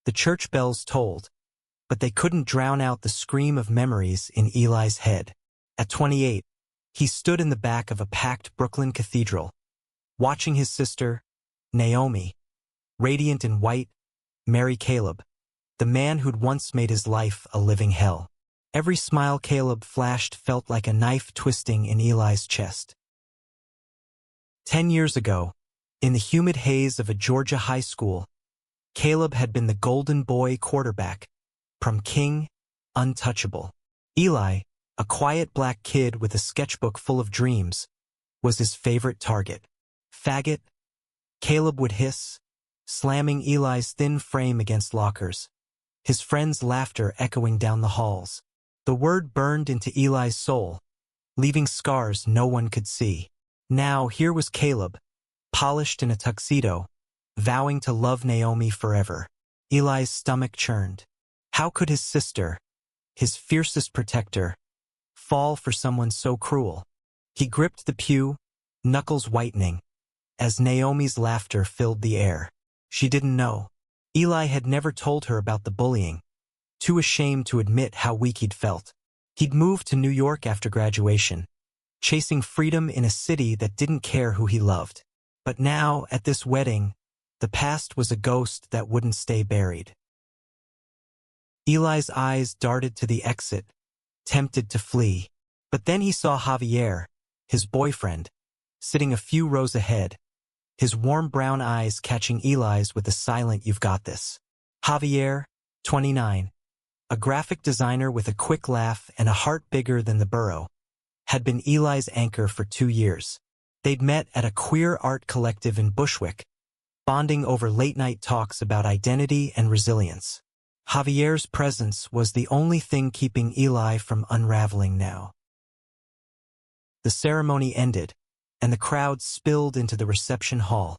The church bells tolled, but they couldn't drown out the scream of memories in Eli's head. At 28, he stood in the back of a packed Brooklyn cathedral, watching his sister, Naomi, radiant in white, marry Caleb, the man who'd once made his life a living hell. Every smile Caleb flashed felt like a knife twisting in Eli's chest. 10 years ago, in the humid haze of a Georgia high school, Caleb had been the golden boy quarterback, from king, untouchable. Eli, a quiet black kid with a sketchbook full of dreams, was his favorite target. Faggot, Caleb would hiss, slamming Eli's thin frame against lockers, his friends' laughter echoing down the halls. The word burned into Eli's soul, leaving scars no one could see. Now here was Caleb, polished in a tuxedo, vowing to love Naomi forever. Eli's stomach churned. How could his sister, his fiercest protector, fall for someone so cruel? He gripped the pew, knuckles whitening, as Naomi's laughter filled the air. She didn't know. Eli had never told her about the bullying, too ashamed to admit how weak he'd felt. He'd moved to New York after graduation, chasing freedom in a city that didn't care who he loved. But now, at this wedding, the past was a ghost that wouldn't stay buried. Eli's eyes darted to the exit, tempted to flee. But then he saw Javier, his boyfriend, sitting a few rows ahead, his warm brown eyes catching Eli's with a silent "You've got this." Javier, 29, a graphic designer with a quick laugh and a heart bigger than the borough, had been Eli's anchor for 2 years. They'd met at a queer art collective in Bushwick, bonding over late-night talks about identity and resilience. Javier's presence was the only thing keeping Eli from unraveling now. The ceremony ended, and the crowd spilled into the reception hall,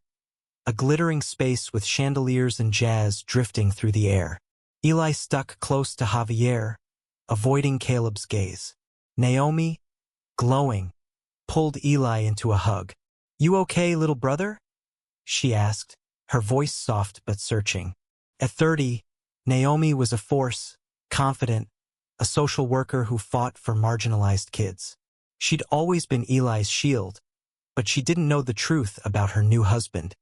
a glittering space with chandeliers and jazz drifting through the air. Eli stuck close to Javier, avoiding Caleb's gaze. Naomi, glowing, pulled Eli into a hug. "You okay, little brother?" she asked, her voice soft but searching. At 30, Naomi was a force, confident, a social worker who fought for marginalized kids. She'd always been Eli's shield, but she didn't know the truth about her new husband.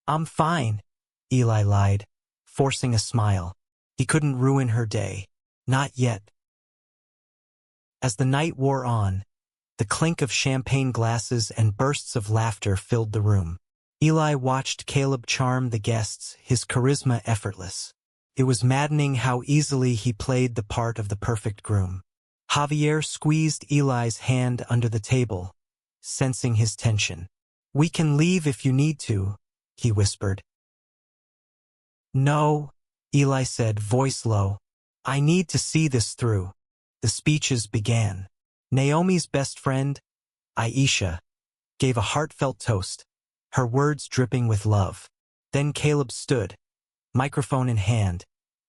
"I'm fine," Eli lied, forcing a smile. He couldn't ruin her day. Not yet. As the night wore on, the clink of champagne glasses and bursts of laughter filled the room. Eli watched Caleb charm the guests, his charisma effortless. It was maddening how easily he played the part of the perfect groom. Javier squeezed Eli's hand under the table, sensing his tension. "We can leave if you need to," he whispered. "No," Eli said, voice low. "I need to see this through." The speeches began. Naomi's best friend, Aisha, gave a heartfelt toast, her words dripping with love. Then Caleb stood, microphone in hand,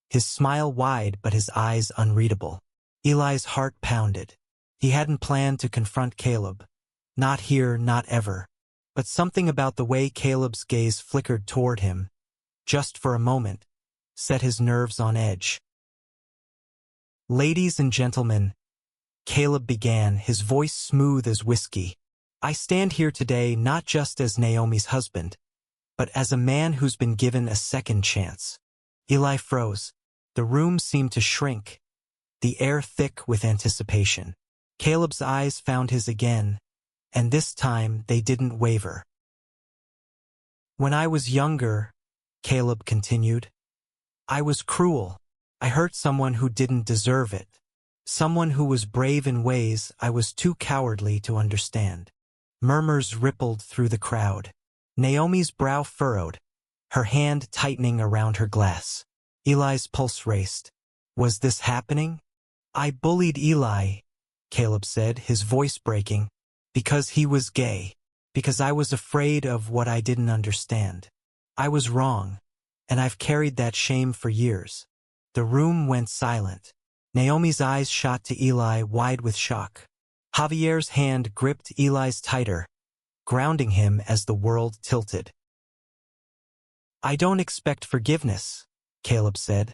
his smile wide but his eyes unreadable. Eli's heart pounded. He hadn't planned to confront Caleb. Not here, not ever. But something about the way Caleb's gaze flickered toward him, just for a moment, set his nerves on edge. "Ladies and gentlemen," Caleb began, his voice smooth as whiskey, "I stand here today not just as Naomi's husband, but as a man who's been given a second chance." Eli froze. The room seemed to shrink, the air thick with anticipation. Caleb's eyes found his again, and this time they didn't waver. "When I was younger," Caleb continued, "I was cruel. I hurt someone who didn't deserve it. Someone who was brave in ways I was too cowardly to understand." Murmurs rippled through the crowd. Naomi's brow furrowed, her hand tightening around her glass. Eli's pulse raced. Was this happening? "I bullied Eli," Caleb said, his voice breaking, "because he was gay, because I was afraid of what I didn't understand. I was wrong, and I've carried that shame for years." The room went silent. Naomi's eyes shot to Eli, wide with shock. Javier's hand gripped Eli's tighter, grounding him as the world tilted. I don't expect forgiveness, Caleb said,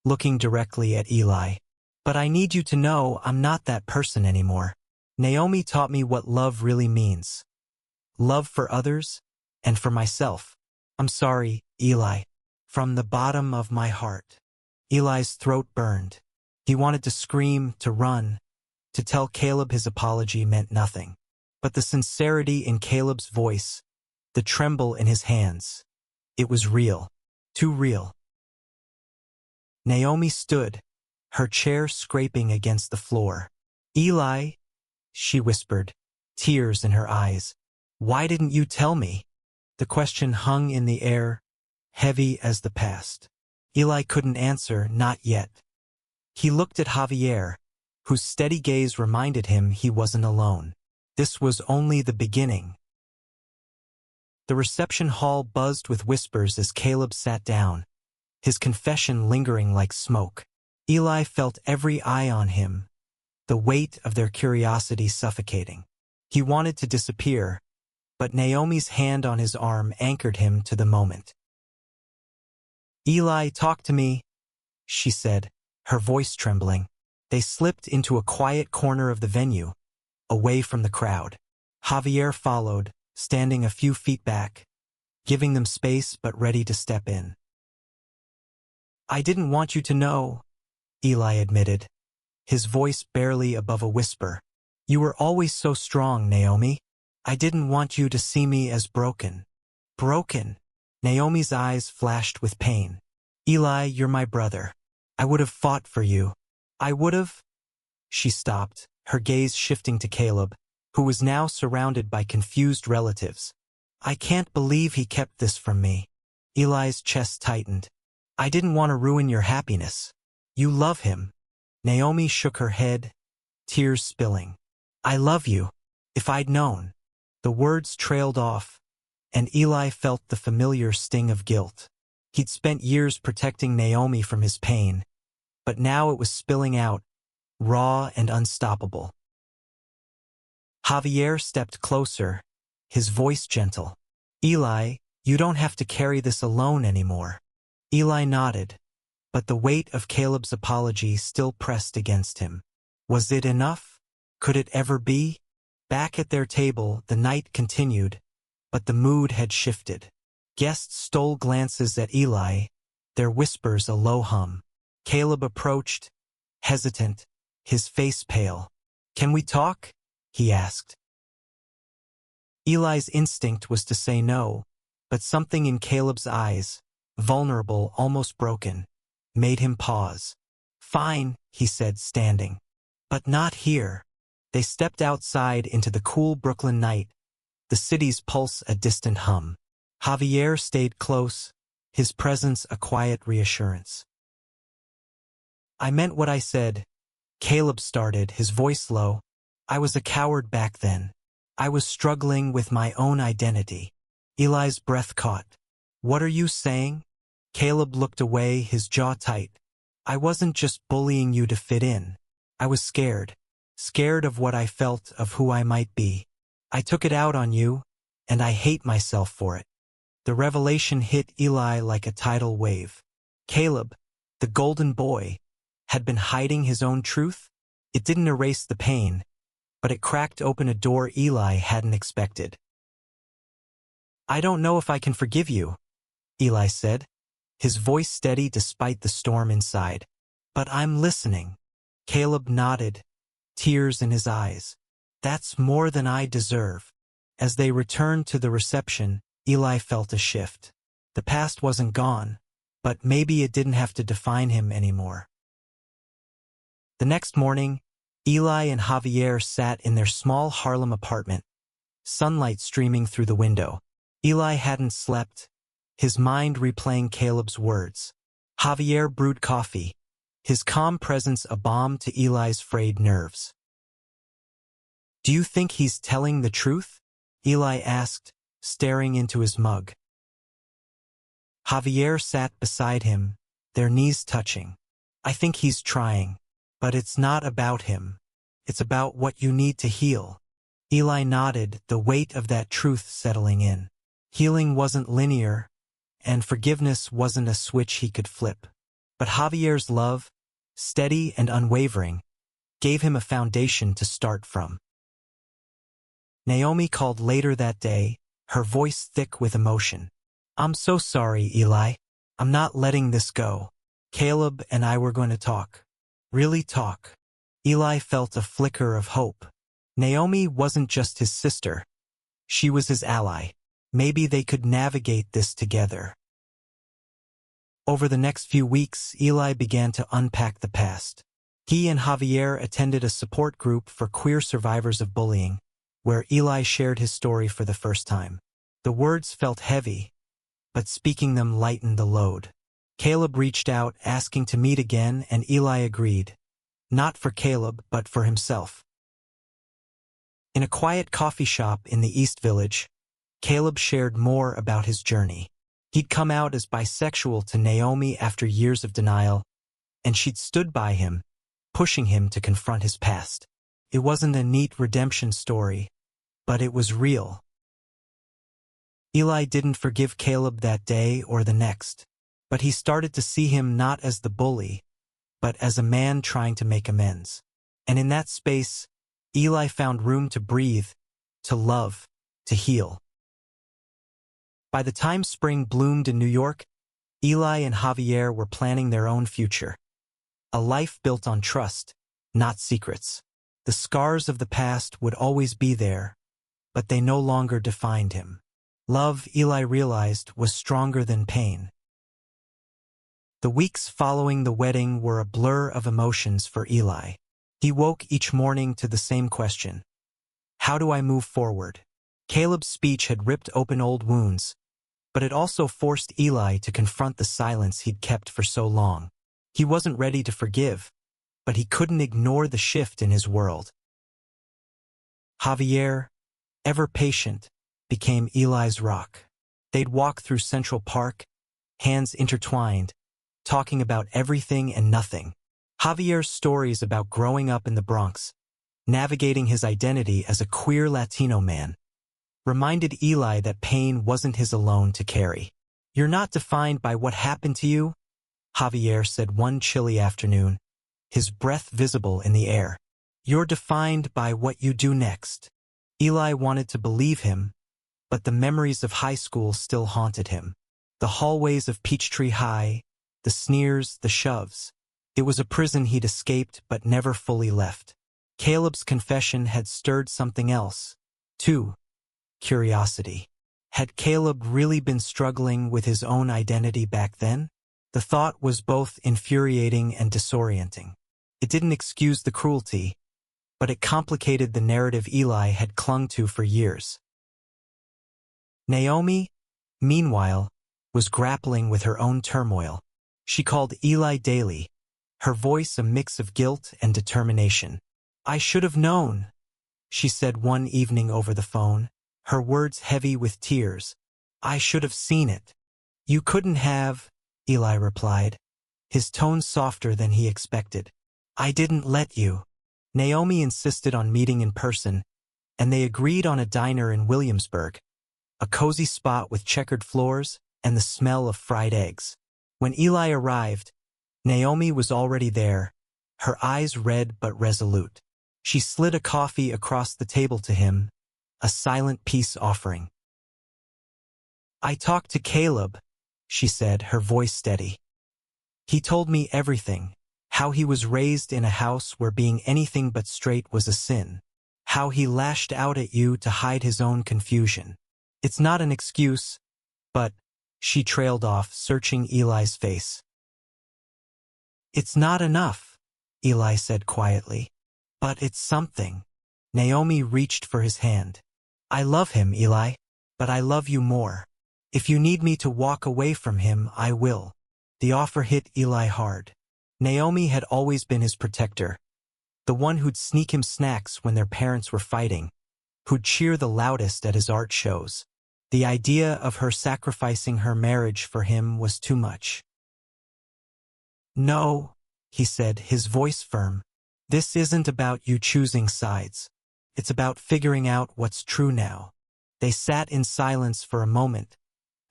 looking directly at Eli. But I need you to know I'm not that person anymore. Naomi taught me what love really means. Love for others and for myself. I'm sorry, Eli. From the bottom of my heart. Eli's throat burned. He wanted to scream, to run, to tell Caleb his apology meant nothing. But the sincerity in Caleb's voice, the tremble in his hands, it was real. Too real. Naomi stood, her chair scraping against the floor. Eli, she whispered, tears in her eyes. Why didn't you tell me? The question hung in the air, heavy as the past. Eli couldn't answer, not yet. He looked at Javier, whose steady gaze reminded him he wasn't alone. This was only the beginning. The reception hall buzzed with whispers as Caleb sat down, his confession lingering like smoke. Eli felt every eye on him, the weight of their curiosity suffocating. He wanted to disappear, but Naomi's hand on his arm anchored him to the moment. Eli, talk to me, she said, her voice trembling. They slipped into a quiet corner of the venue, away from the crowd. Javier followed, standing a few feet back, giving them space but ready to step in. I didn't want you to know, Eli admitted, his voice barely above a whisper. You were always so strong, Naomi. I didn't want you to see me as broken. Broken. Naomi's eyes flashed with pain. Eli, you're my brother. I would have fought for you. I would have. She stopped, her gaze shifting to Caleb, who was now surrounded by confused relatives. I can't believe he kept this from me. Eli's chest tightened. I didn't want to ruin your happiness. You love him. Naomi shook her head, tears spilling. I love you. If I'd known. The words trailed off, and Eli felt the familiar sting of guilt. He'd spent years protecting Naomi from his pain, but now it was spilling out, raw and unstoppable. Javier stepped closer, his voice gentle. Eli, you don't have to carry this alone anymore. Eli nodded, but the weight of Caleb's apology still pressed against him. Was it enough? Could it ever be? Back at their table, the night continued, but the mood had shifted. Guests stole glances at Eli, their whispers a low hum. Caleb approached, hesitant, his face pale. Can we talk? He asked. Eli's instinct was to say no, but something in Caleb's eyes, vulnerable, almost broken, made him pause. Fine, he said, standing. But not here. They stepped outside into the cool Brooklyn night, the city's pulse a distant hum. Javier stayed close, his presence a quiet reassurance. I meant what I said, Caleb started, his voice low. I was a coward back then. I was struggling with my own identity. Eli's breath caught. What are you saying? Caleb looked away, his jaw tight. I wasn't just bullying you to fit in. I was scared. Scared of what I felt, of who I might be. I took it out on you, and I hate myself for it. The revelation hit Eli like a tidal wave. Caleb, the golden boy, had been hiding his own truth. It didn't erase the pain, but it cracked open a door Eli hadn't expected. I don't know if I can forgive you, Eli said, his voice steady despite the storm inside. But I'm listening. Caleb nodded, tears in his eyes. That's more than I deserve. As they returned to the reception, Eli felt a shift. The past wasn't gone, but maybe it didn't have to define him anymore. The next morning, Eli and Javier sat in their small Harlem apartment, sunlight streaming through the window. Eli hadn't slept, his mind replaying Caleb's words. Javier brewed coffee, his calm presence a balm to Eli's frayed nerves. Do you think he's telling the truth? Eli asked, staring into his mug. Javier sat beside him, their knees touching. I think he's trying, but it's not about him. It's about what you need to heal. Eli nodded, the weight of that truth settling in. Healing wasn't linear, and forgiveness wasn't a switch he could flip. But Javier's love, steady and unwavering, gave him a foundation to start from. Naomi called later that day, her voice thick with emotion. "I'm so sorry, Eli. I'm not letting this go. Caleb and I were going to talk. Really talk." Eli felt a flicker of hope. Naomi wasn't just his sister. She was his ally. Maybe they could navigate this together. Over the next few weeks, Eli began to unpack the past. He and Javier attended a support group for queer survivors of bullying, where Eli shared his story for the first time. The words felt heavy, but speaking them lightened the load. Caleb reached out, asking to meet again, and Eli agreed. Not for Caleb, but for himself. In a quiet coffee shop in the East Village, Caleb shared more about his journey. He'd come out as bisexual to Naomi after years of denial, and she'd stood by him, pushing him to confront his past. It wasn't a neat redemption story, but it was real. Eli didn't forgive Caleb that day or the next, but he started to see him not as the bully, but as a man trying to make amends. And in that space, Eli found room to breathe, to love, to heal. By the time spring bloomed in New York, Eli and Javier were planning their own future. A life built on trust, not secrets. The scars of the past would always be there, but they no longer defined him. Love, Eli realized, was stronger than pain. The weeks following the wedding were a blur of emotions for Eli. He woke each morning to the same question. How do I move forward? Caleb's speech had ripped open old wounds, but it also forced Eli to confront the silence he'd kept for so long. He wasn't ready to forgive, but he couldn't ignore the shift in his world. Javier, ever patient, became Eli's rock. They'd walk through Central Park, hands intertwined, talking about everything and nothing. Javier's stories about growing up in the Bronx, navigating his identity as a queer Latino man, reminded Eli that pain wasn't his alone to carry. "You're not defined by what happened to you," Javier said one chilly afternoon, his breath visible in the air. "You're defined by what you do next." Eli wanted to believe him, but the memories of high school still haunted him. The hallways of Peachtree High, the sneers, the shoves. It was a prison he'd escaped but never fully left. Caleb's confession had stirred something else, too. Curiosity. Had Caleb really been struggling with his own identity back then? The thought was both infuriating and disorienting. It didn't excuse the cruelty, but it complicated the narrative Eli had clung to for years. Naomi, meanwhile, was grappling with her own turmoil. She called Eli daily, her voice a mix of guilt and determination. "I should have known," she said one evening over the phone, her words heavy with tears. "I should have seen it." "You couldn't have," Eli replied, his tone softer than he expected. "I didn't let you." Naomi insisted on meeting in person, and they agreed on a diner in Williamsburg, a cozy spot with checkered floors and the smell of fried eggs. When Eli arrived, Naomi was already there, her eyes red but resolute. She slid a coffee across the table to him, a silent peace offering. "I talked to Caleb," she said, her voice steady. "He told me everything, how he was raised in a house where being anything but straight was a sin, how he lashed out at you to hide his own confusion. It's not an excuse, but," she trailed off, searching Eli's face. "It's not enough," Eli said quietly. "But it's something." Naomi reached for his hand. "I love him, Eli, but I love you more. If you need me to walk away from him, I will." The offer hit Eli hard. Naomi had always been his protector, the one who'd sneak him snacks when their parents were fighting, who'd cheer the loudest at his art shows. The idea of her sacrificing her marriage for him was too much. "No," he said, his voice firm. "This isn't about you choosing sides. It's about figuring out what's true now." They sat in silence for a moment,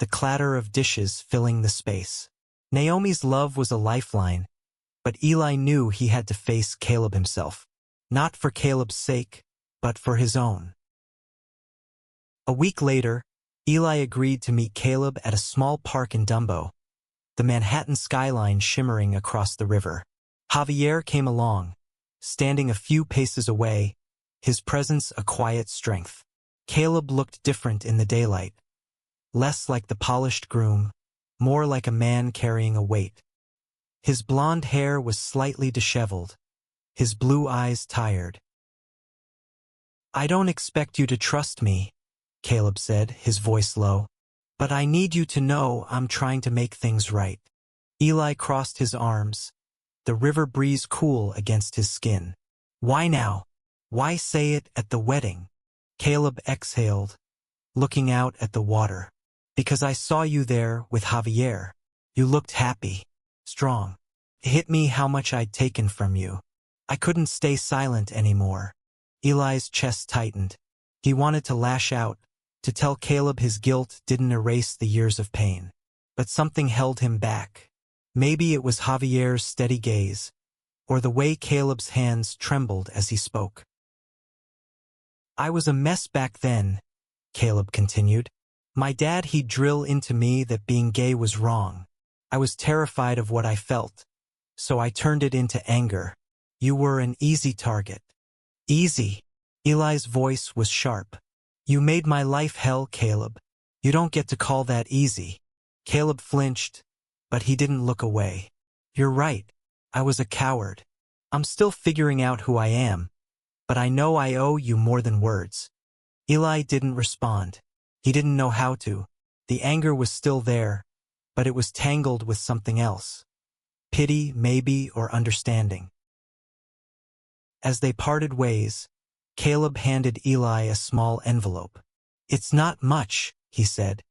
the clatter of dishes filling the space. Naomi's love was a lifeline, but Eli knew he had to face Caleb himself. Not for Caleb's sake, but for his own. A week later, Eli agreed to meet Caleb at a small park in Dumbo, the Manhattan skyline shimmering across the river. Javier came along, standing a few paces away, his presence a quiet strength. Caleb looked different in the daylight, less like the polished groom, more like a man carrying a weight. His blonde hair was slightly disheveled, his blue eyes tired. "I don't expect you to trust me," Caleb said, his voice low, "but I need you to know I'm trying to make things right." Eli crossed his arms, the river breeze cool against his skin. "Why now? Why say it at the wedding?" Caleb exhaled, looking out at the water. "Because I saw you there with Javier. You looked happy, strong. It hit me how much I'd taken from you. I couldn't stay silent anymore." Eli's chest tightened. He wanted to lash out, to tell Caleb his guilt didn't erase the years of pain. But something held him back. Maybe it was Javier's steady gaze, or the way Caleb's hands trembled as he spoke. "I was a mess back then," Caleb continued. "My dad, he'd drill into me that being gay was wrong. I was terrified of what I felt, so I turned it into anger. You were an easy target." "Easy?" Eli's voice was sharp. "You made my life hell, Caleb. You don't get to call that easy." Caleb flinched, but he didn't look away. "You're right. I was a coward. I'm still figuring out who I am, but I know I owe you more than words." Eli didn't respond. He didn't know how to. The anger was still there, but it was tangled with something else. Pity, maybe, or understanding. As they parted ways, Caleb handed Eli a small envelope. "It's not much," he said,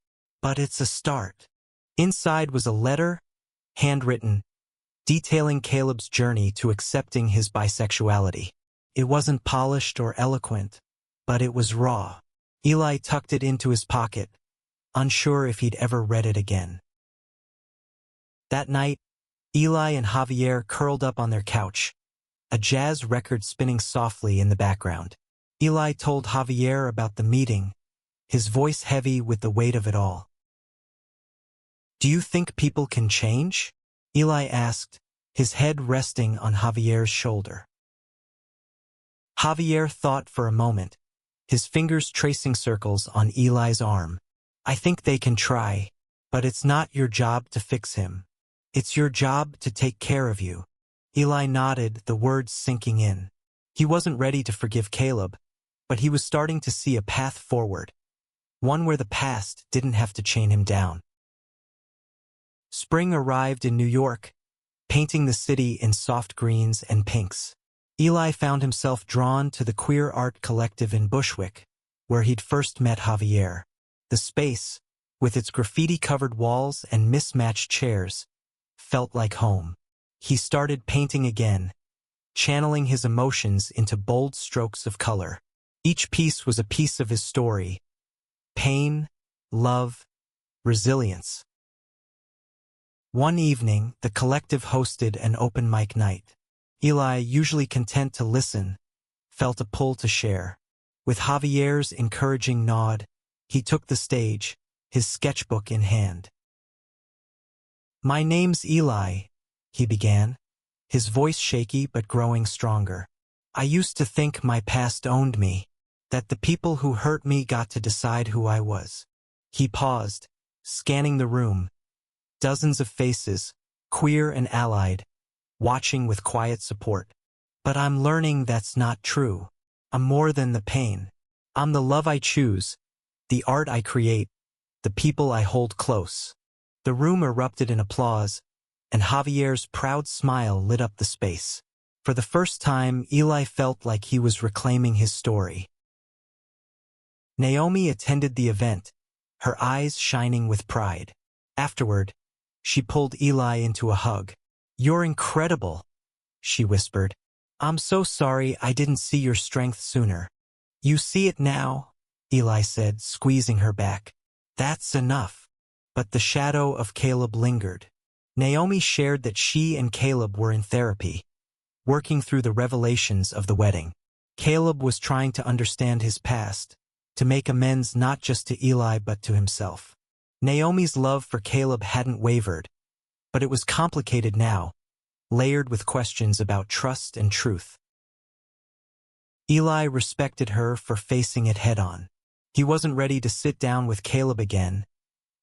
"but it's a start." Inside was a letter, handwritten, detailing Caleb's journey to accepting his bisexuality. It wasn't polished or eloquent, but it was raw. Eli tucked it into his pocket, unsure if he'd ever read it again. That night, Eli and Javier curled up on their couch, a jazz record spinning softly in the background. Eli told Javier about the meeting, his voice heavy with the weight of it all. "Do you think people can change?" Eli asked, his head resting on Javier's shoulder. Javier thought for a moment, his fingers tracing circles on Eli's arm. "I think they can try, but it's not your job to fix him. It's your job to take care of you." Eli nodded, the words sinking in. He wasn't ready to forgive Caleb, but he was starting to see a path forward, one where the past didn't have to chain him down. Spring arrived in New York, painting the city in soft greens and pinks. Eli found himself drawn to the queer art collective in Bushwick, where he'd first met Javier. The space, with its graffiti-covered walls and mismatched chairs, felt like home. He started painting again, channeling his emotions into bold strokes of color. Each piece was a piece of his story: pain, love, resilience. One evening, the collective hosted an open mic night. Eli, usually content to listen, felt a pull to share. With Javier's encouraging nod, he took the stage, his sketchbook in hand. "My name's Eli," he began, his voice shaky but growing stronger. "I used to think my past owned me, that the people who hurt me got to decide who I was." He paused, scanning the room. Dozens of faces, queer and allied, watching with quiet support. "But I'm learning that's not true. I'm more than the pain. I'm the love I choose, the art I create, the people I hold close." The room erupted in applause, and Javier's proud smile lit up the space. For the first time, Eli felt like he was reclaiming his story. Naomi attended the event, her eyes shining with pride. Afterward, she pulled Eli into a hug. "You're incredible," she whispered. "I'm so sorry I didn't see your strength sooner." "You see it now," Eli said, squeezing her back. "That's enough." But the shadow of Caleb lingered. Naomi shared that she and Caleb were in therapy, working through the revelations of the wedding. Caleb was trying to understand his past, to make amends not just to Eli but to himself. Naomi's love for Caleb hadn't wavered, but it was complicated now, layered with questions about trust and truth. Eli respected her for facing it head-on. He wasn't ready to sit down with Caleb again,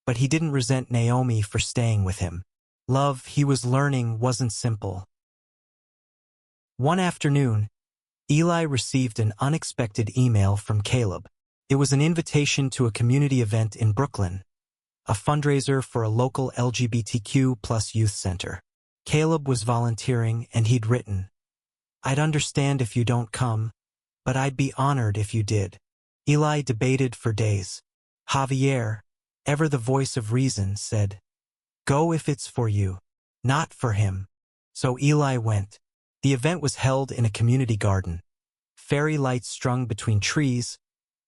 but he didn't resent Naomi for staying with him. Love, he was learning, wasn't simple. One afternoon, Eli received an unexpected email from Caleb. It was an invitation to a community event in Brooklyn, a fundraiser for a local LGBTQ+ youth center. Caleb was volunteering, and he'd written, "I'd understand if you don't come, but I'd be honored if you did." Eli debated for days. Javier, ever the voice of reason, said, "Go if it's for you, not for him." So Eli went. The event was held in a community garden. Fairy lights strung between trees,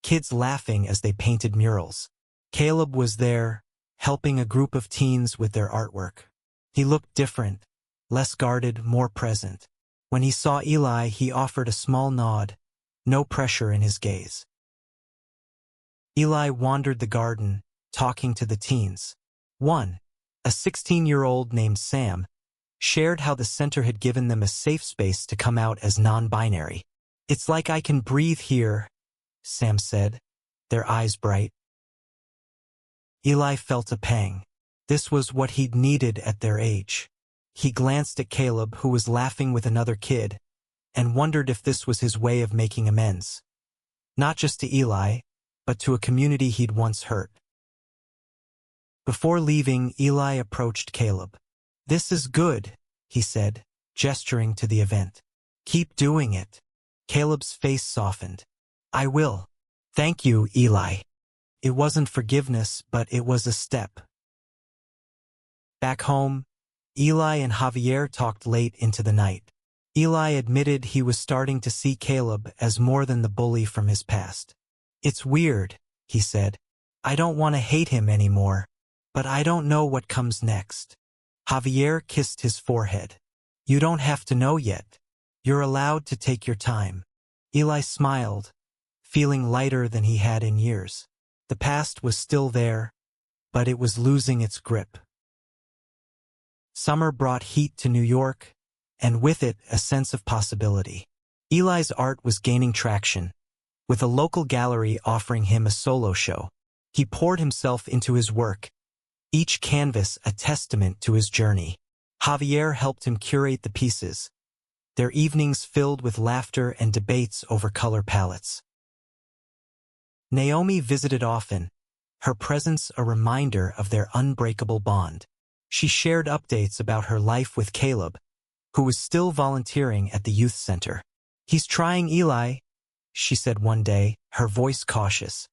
kids laughing as they painted murals. Caleb was there, helping a group of teens with their artwork. He looked different, less guarded, more present. When he saw Eli, he offered a small nod, no pressure in his gaze. Eli wandered the garden, talking to the teens. One, a 16-year-old named Sam, shared how the center had given them a safe space to come out as non-binary. "It's like I can breathe here," Sam said, their eyes bright. Eli felt a pang. This was what he'd needed at their age. He glanced at Caleb, who was laughing with another kid, and wondered if this was his way of making amends. Not just to Eli, but to a community he'd once hurt. Before leaving, Eli approached Caleb. "This is good," he said, gesturing to the event. "Keep doing it." Caleb's face softened. "I will." "Thank you, Eli." It wasn't forgiveness, but it was a step. Back home, Eli and Javier talked late into the night. Eli admitted he was starting to see Caleb as more than the bully from his past. "It's weird," he said. "I don't want to hate him anymore, but I don't know what comes next." Javier kissed his forehead. "You don't have to know yet. You're allowed to take your time." Eli smiled, feeling lighter than he had in years. The past was still there, but it was losing its grip. Summer brought heat to New York, and with it a sense of possibility. Eli's art was gaining traction, with a local gallery offering him a solo show. He poured himself into his work, each canvas a testament to his journey. Javier helped him curate the pieces, their evenings filled with laughter and debates over color palettes. Naomi visited often, her presence a reminder of their unbreakable bond. She shared updates about her life with Caleb, who was still volunteering at the youth center. "He's trying, Eli," she said one day, her voice cautious.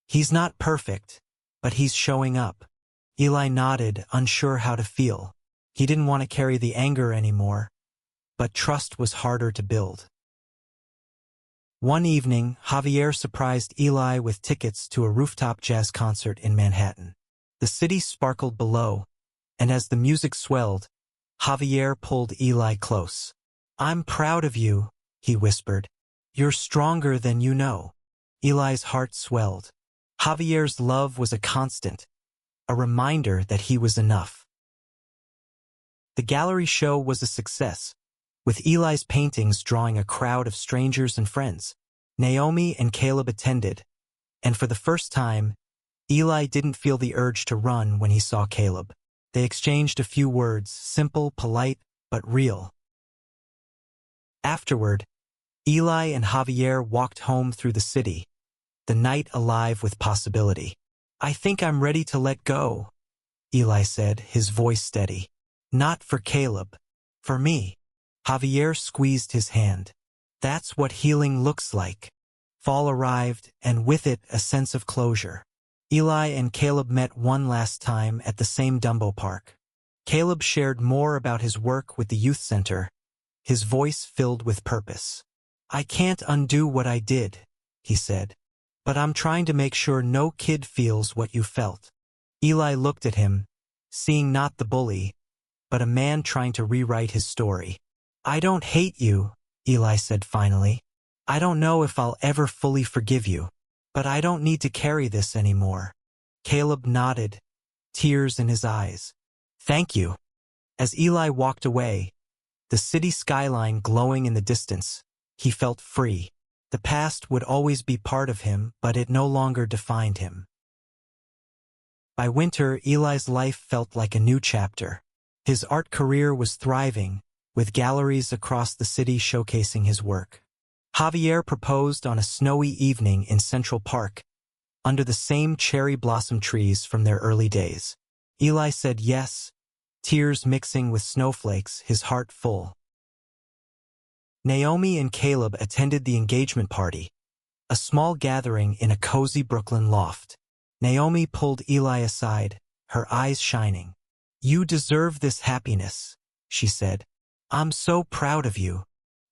"He's not perfect, but he's showing up." Eli nodded, unsure how to feel. He didn't want to carry the anger anymore, but trust was harder to build. One evening, Javier surprised Eli with tickets to a rooftop jazz concert in Manhattan. The city sparkled below, and as the music swelled, Javier pulled Eli close. "I'm proud of you," he whispered. "You're stronger than you know." Eli's heart swelled. Javier's love was a constant, a reminder that he was enough. The gallery show was a success, with Eli's paintings drawing a crowd of strangers and friends. Naomi and Caleb attended, and for the first time, Eli didn't feel the urge to run when he saw Caleb. They exchanged a few words, simple, polite, but real. Afterward, Eli and Javier walked home through the city, the night alive with possibility. "I think I'm ready to let go," Eli said, his voice steady. "Not for Caleb. For me." Javier squeezed his hand. "That's what healing looks like." Fall arrived, and with it a sense of closure. Eli and Caleb met one last time at the same Dumbo Park. Caleb shared more about his work with the youth center, his voice filled with purpose. "I can't undo what I did," he said, "but I'm trying to make sure no kid feels what you felt." Eli looked at him, seeing not the bully, but a man trying to rewrite his story. "I don't hate you," Eli said finally. "I don't know if I'll ever fully forgive you, but I don't need to carry this anymore." Caleb nodded, tears in his eyes. "Thank you." As Eli walked away, the city skyline glowing in the distance, he felt free. The past would always be part of him, but it no longer defined him. By winter, Eli's life felt like a new chapter. His art career was thriving, with galleries across the city showcasing his work. Javier proposed on a snowy evening in Central Park, under the same cherry blossom trees from their early days. Eli said yes, tears mixing with snowflakes, his heart full. Naomi and Caleb attended the engagement party, a small gathering in a cozy Brooklyn loft. Naomi pulled Eli aside, her eyes shining. "You deserve this happiness," she said. "I'm so proud of you."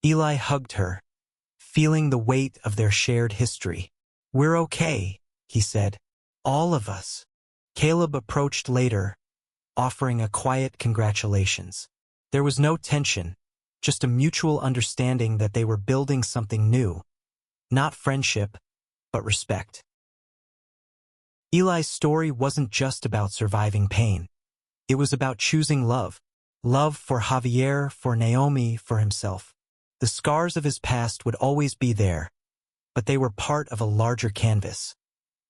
Eli hugged her, feeling the weight of their shared history. "We're okay," he said. "All of us." Caleb approached later, offering a quiet congratulations. There was no tension, just a mutual understanding that they were building something new. Not friendship, but respect. Eli's story wasn't just about surviving pain. It was about choosing love. Love for Javier, for Naomi, for himself. The scars of his past would always be there, but they were part of a larger canvas.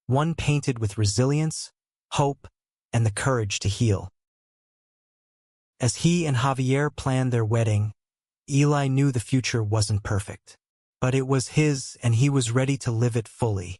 One painted with resilience, hope, and the courage to heal. As he and Javier planned their wedding, Eli knew the future wasn't perfect. But it was his, and he was ready to live it fully.